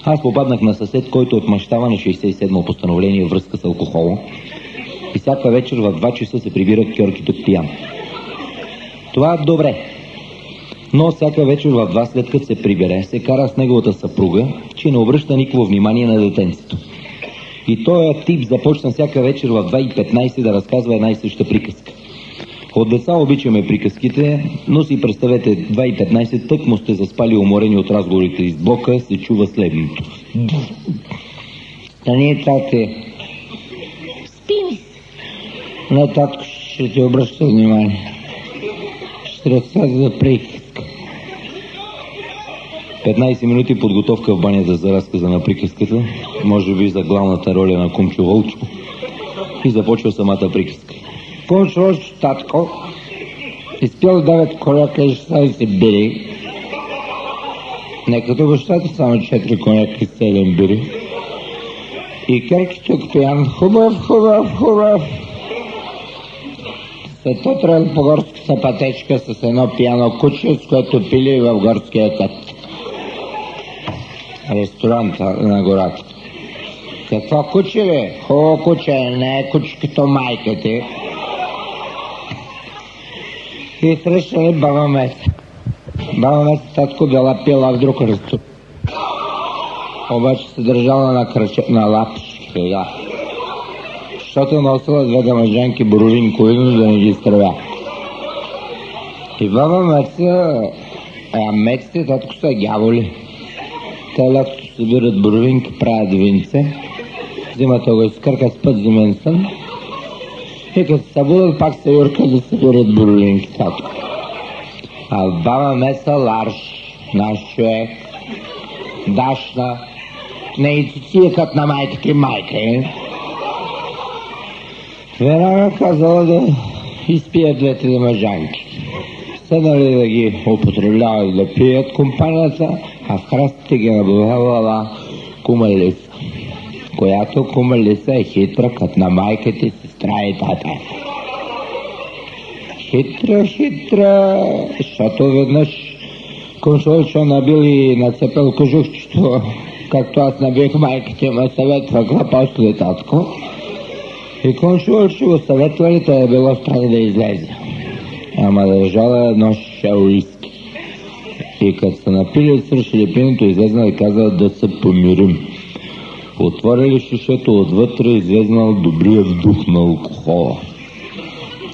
Аз попаднах на съсед, който отмъщава на 67-о постановление във връзка с алкохола и всяка вечер в 2 часа се прибира кьорки тук пиян. Това е добре, но всяка вечер в 2 след като се прибере, се кара с неговата съпруга, че не обръща никакво внимание на детенцето. И този тип започна всяка вечер в 2:15 да разказва една и съща приказка. От деца обичаме приказките, но си представете 2:15, тък му сте заспали уморени от разговорите из блока, се чува следното. Стани, тате. Спи ми се. Не, татко, ще ти обръща внимание. Ще разказва за приказка. 15 минути подготовка в банята за разказа на приказката, може би за главната роля на Кумчо Вълчо, и започва самата приказка. Кумчо Вълчо, татко, изпял 9 коняка и 16 бири. Не като бащата, само 4 коняка и 7 бири. И кърки тук пиян, хубав. След това трябва по горската пътечка с едно пияно куче, с което пили в горския кът. Ресторанта на гората. Какво куче, бе? Хубаво куче, не е куче като майка ти. И срещали баба Меса. Баба Меса, татко, била пила в друг ресторант. Обаче се държала на лапче, да. Защото носила 2 дамаджанки бурулинковино да не ги изтървя. И баба Меса, меците, татко, са гяволи. Те лятото събират бурулинки, правят винце, взимат го изкърка с път зимен сън и като се събудат, пак се юркат да събират бурулинки, татко. А баба Меса Ларш, наш човек, дашна, не и циция като на майката и майка, веднага казала да изпият 2-3 дамаджанки. Седнали да ги употребяват да пият компанията, а в храстите ги набавала кума Лиса, която кума Лиса е хитра, като на майката и сестра и тата. Хитра, защото веднъж Кумчо Вълчо набил и нацепил кожухчето, както аз набих майката, ме съветва после, татко. И Кумчо Вълчо го съветвали, те е било страни да излезе. Ама държала едно шише уиски. И като са напили и свършили пинето, излезнал и казал да се помирим. Отворили шишето, отвътре излезнал добрият дух на алкохола.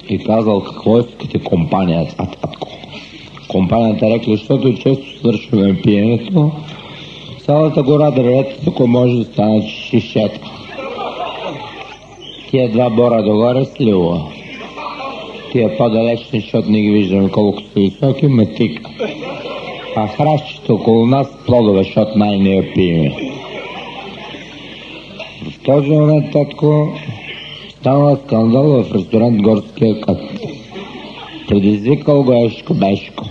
И казал, какво искате компанията, татко? Компанията рекли, защото често свършваме пиенето, цялата гора древета, ако може да станат шишета. Тия 2 бора догоре сливала. Тия по-далечни, защото не ги виждаме колко са високи, ме тика. А хращите около нас плодове, защото най-не я пиеме. В този момент, татко, станала скандал в ресторант Горския кът. Предизвикал го Ешко Бешко,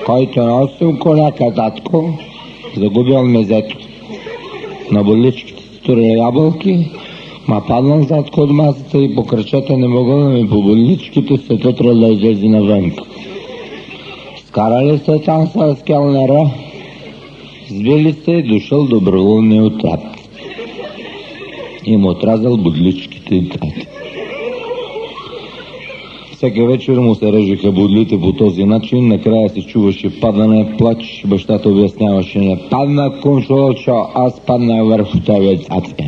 който носил коняка, татко, загубил мезето. На бодличките си турили ябълки, ма паднал татко от масата и по кръчета не могъл да ми по бодличките се тътрал да излезе навънка. Скарали се там с келнера, сбили се и дошъл доброволния отряд. И му отрязал бодличките и трати. Всяка вечер му се режеха бодлите по този начин, накрая се чуваше падане, плач, бащата обясняваше: не падна, Кумчо Вълчо, аз паднах върху тебе, цацка.